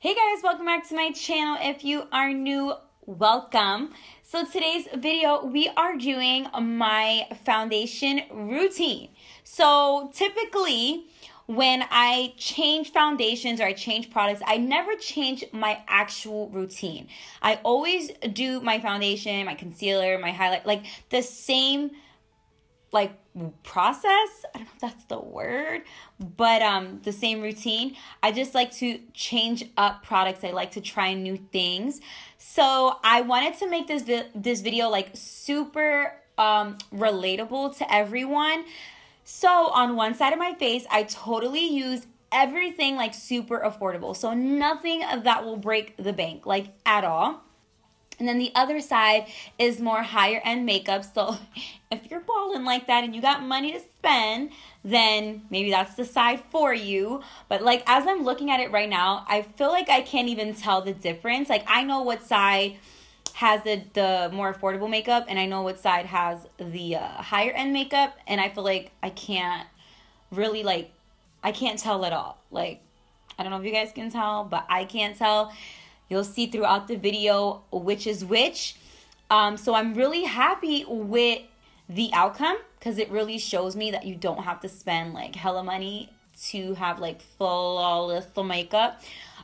Hey guys, welcome back to my channel. If you are new, welcome. So today's video, we are doing my foundation routine. So typically, when I change foundations or I change products, I never change my actual routine. I always do my foundation, my concealer, my highlight, like the same process. I don't know if that's the word, but the same routine. I just like to change up products. I like to try new things. So I wanted to make this video like super relatable to everyone. So on one side of my face, I totally use everything like super affordable. So nothing that will break the bank, like at all. And then the other side is more higher end makeup. So if you're balling like that and you got money to spend, then maybe that's the side for you. But like as I'm looking at it right now, I feel like I can't even tell the difference. Like I know what side has the more affordable makeup and I know what side has the higher end makeup. And I feel like I can't really I can't tell at all. Like, I don't know if you guys can tell, but I can't tell. You'll see throughout the video which is which. So I'm really happy with the outcome because it really shows me that you don't have to spend like hella money to have like flawless makeup.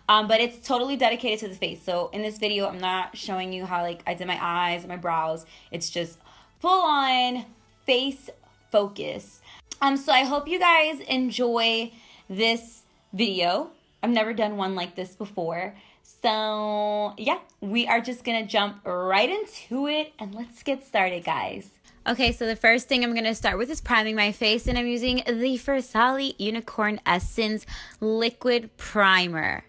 But it's totally dedicated to the face. So in this video, I'm not showing you how like I did my eyes and my brows. It's just full on face focus. So I hope you guys enjoy this video. I've never done one like this before. So yeah, we are just gonna jump right into it and let's get started, guys. Okay, so the first thing I'm gonna start with is priming my face, and I'm using the FARSALI Unicorn Essence Liquid Primer.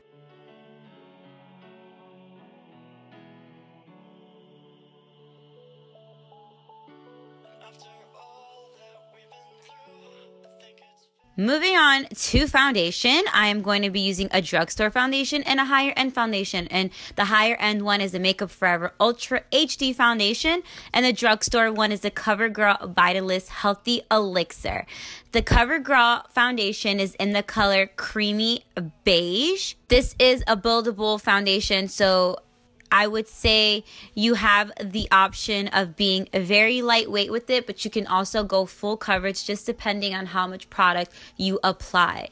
Moving on to foundation, I am going to be using a drugstore foundation and a higher end foundation. And the higher end one is the Makeup Forever Ultra HD foundation. And the drugstore one is the COVERGIRL VITALIST Healthy Elixir. The COVERGIRL foundation is in the color Creamy Beige. This is a buildable foundation, so I would say you have the option of being very lightweight with it, but you can also go full coverage just depending on how much product you apply.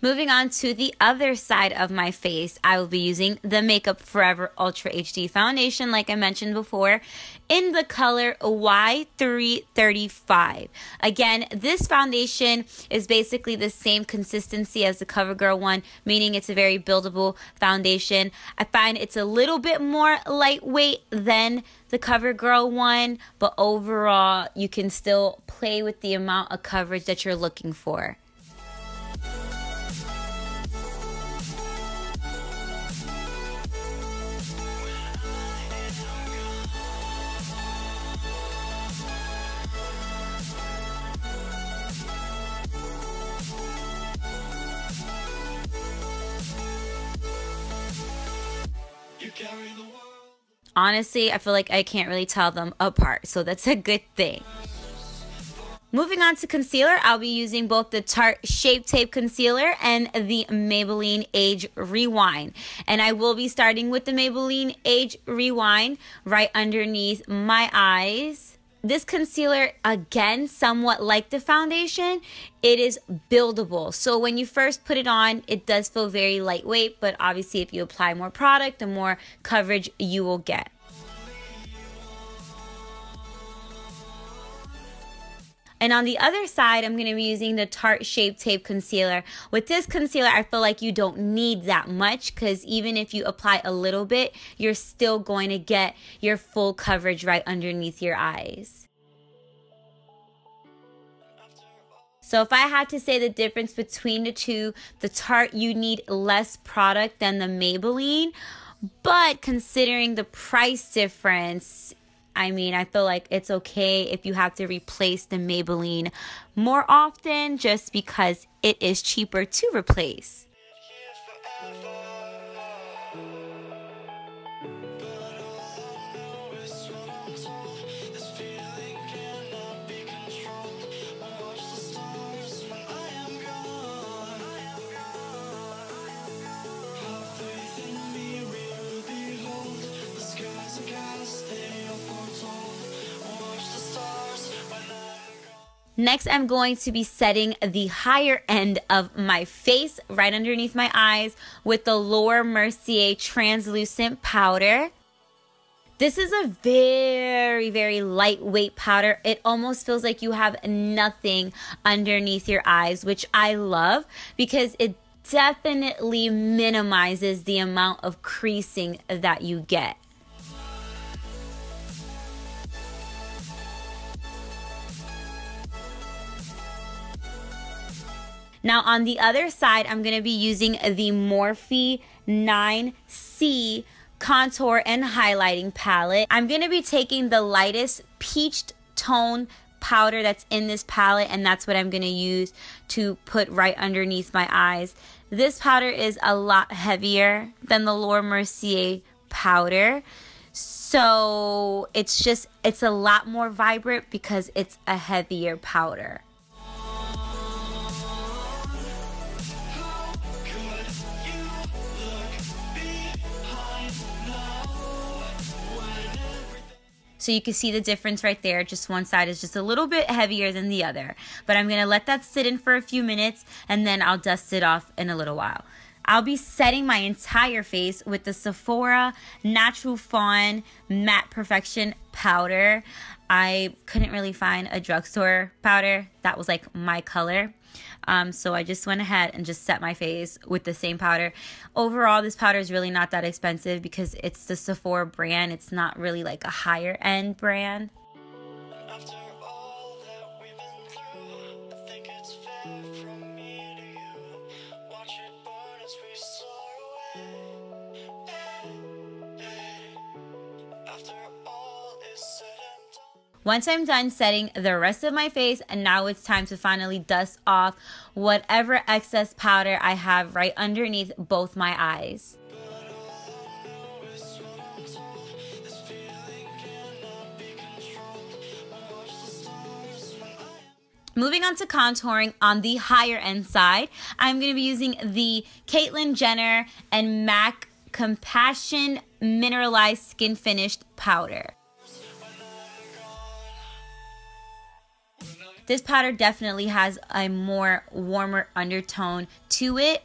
Moving on to the other side of my face, I will be using the Makeup Forever Ultra HD foundation, like I mentioned before, in the color Y335. Again, this foundation is basically the same consistency as the COVERGIRL one, meaning it's a very buildable foundation. I find it's a little bit more lightweight than the COVERGIRL one, but overall, you can still play with the amount of coverage that you're looking for. Honestly, I feel like I can't really tell them apart, so that's a good thing. Moving on to concealer, I'll be using both the Tarte Shape Tape Concealer and the Maybelline Age Rewind. And I will be starting with the Maybelline Age Rewind right underneath my eyes. This concealer, again, somewhat like the foundation, it is buildable. So when you first put it on, it does feel very lightweight, but obviously if you apply more product, the more coverage you will get. And on the other side, I'm going to be using the Tarte Shape Tape Concealer. With this concealer, I feel like you don't need that much because even if you apply a little bit, you're still going to get your full coverage right underneath your eyes. So if I had to say the difference between the two, the Tarte, you need less product than the Maybelline. But considering the price difference, I mean, I feel like it's okay if you have to replace the Maybelline more often just because it is cheaper to replace. Next, I'm going to be setting the higher end of my face right underneath my eyes with the Laura Mercier translucent powder. This is a very, very lightweight powder. It almost feels like you have nothing underneath your eyes, which I love because it definitely minimizes the amount of creasing that you get. Now on the other side, I'm going to be using the Morphe 9C contour and highlighting palette. I'm going to be taking the lightest peached tone powder that's in this palette, and that's what I'm going to use to put right underneath my eyes. This powder is a lot heavier than the Laura Mercier powder, so it's a lot more vibrant because it's a heavier powder. So you can see the difference right there. Just one side is just a little bit heavier than the other. But I'm going to let that sit in for a few minutes and then I'll dust it off in a little while. I'll be setting my entire face with the Sephora Natural Fawn Matte Perfection powder. I couldn't really find a drugstore powder that was like my color. So I just went ahead and just set my face with the same powder. Overall, this powder is really not that expensive because it's the Sephora brand. It's not really like a higher end brand. After all that we've been through, I think it's fair from me to you. Watch it burn as we soar away. After all is said and done. Once I'm done setting the rest of my face, and now it's time to finally dust off whatever excess powder I have right underneath both my eyes. Moving on to contouring on the higher end side, I'm going to be using the CAITLYN Jenner and MAC Compassion Mineralized Skin Finished Powder. This powder definitely has a more warmer undertone to it.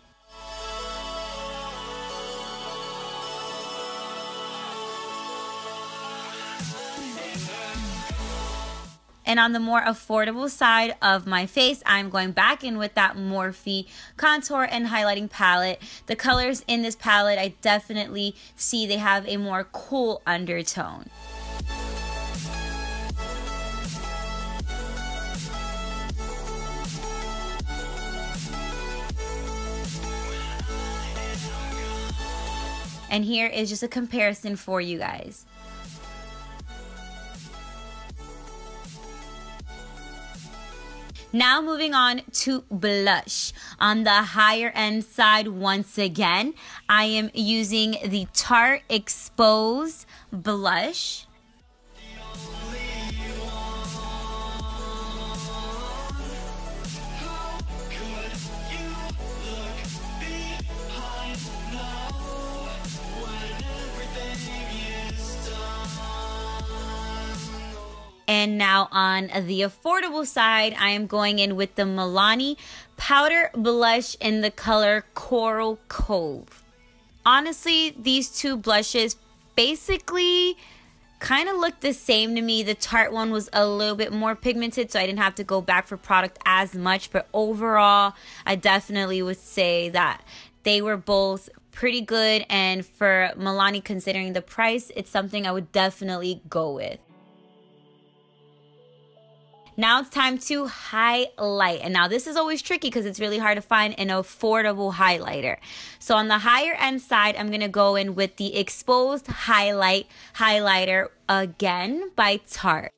And on the more affordable side of my face, I'm going back in with that Morphe contour and highlighting palette. The colors in this palette, I definitely see they have a more cool undertone. And here is just a comparison for you guys. Now moving on to blush. On the higher end side, once again, I am using the Tarte Exposed Blush. And now on the affordable side, I am going in with the MILANI Powder Blush in the color Coral Cove. Honestly, these two blushes basically kind of look the same to me. The Tarte one was a little bit more pigmented, so I didn't have to go back for product as much. But overall, I definitely would say that they were both pretty good. And for MILANI, considering the price, it's something I would definitely go with. Now it's time to highlight. And now this is always tricky because it's really hard to find an affordable highlighter. So on the higher end side, I'm going to go in with the Exposed Highlighter again by Tarte.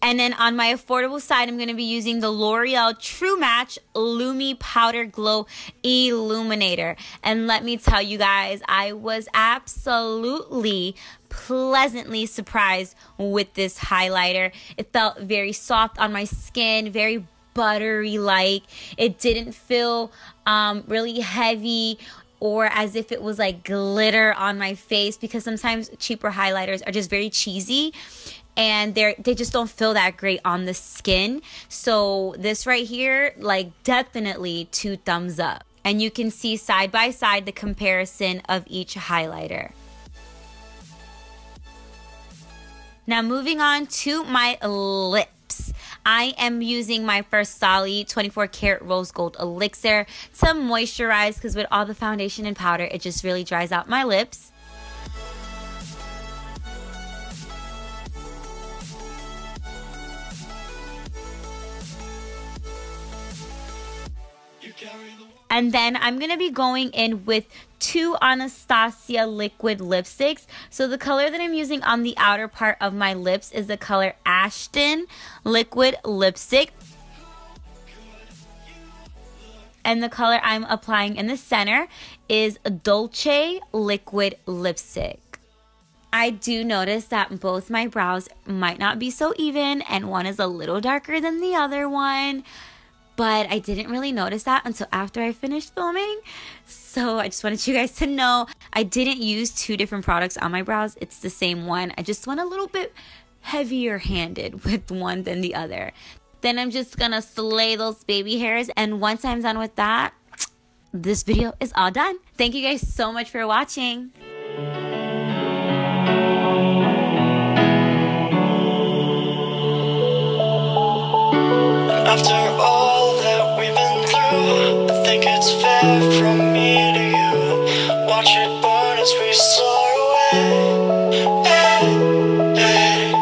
And then on my affordable side, I'm going to be using the L'Oreal True Match Lumi Powder Glow Illuminator. And let me tell you guys, I was absolutely pleasantly surprised with this highlighter. It felt very soft on my skin, very buttery like. It didn't feel really heavy or as if it was like glitter on my face, because sometimes cheaper highlighters are just very cheesy and they just don't feel that great on the skin. So this right here, like, definitely 2 thumbs up. And you can see side by side the comparison of each highlighter. Now moving on to my lips. I am using my FARSALI 24 karat rose gold elixir to moisturize, because with all the foundation and powder, it just really dries out my lips. And then I'm going to be going in with 2 Anastasia liquid lipsticks. So the color that I'm using on the outer part of my lips is the color Ashton liquid lipstick. And the color I'm applying in the center is Dolce liquid lipstick. I do notice that both my brows might not be so even, and one is a little darker than the other one. But I didn't really notice that until after I finished filming. So I just wanted you guys to know I didn't use 2 different products on my brows. It's the same one. I just went a little bit heavier handed with one than the other. Then I'm just gonna slay those baby hairs. And once I'm done with that, this video is all done. Thank you guys so much for watching. After all that we've been through, I think it's fair from me to you. Watch it burn as we soar away. Hey, hey.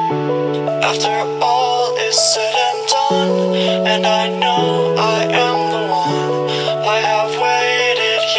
After all is said and done, and I know I am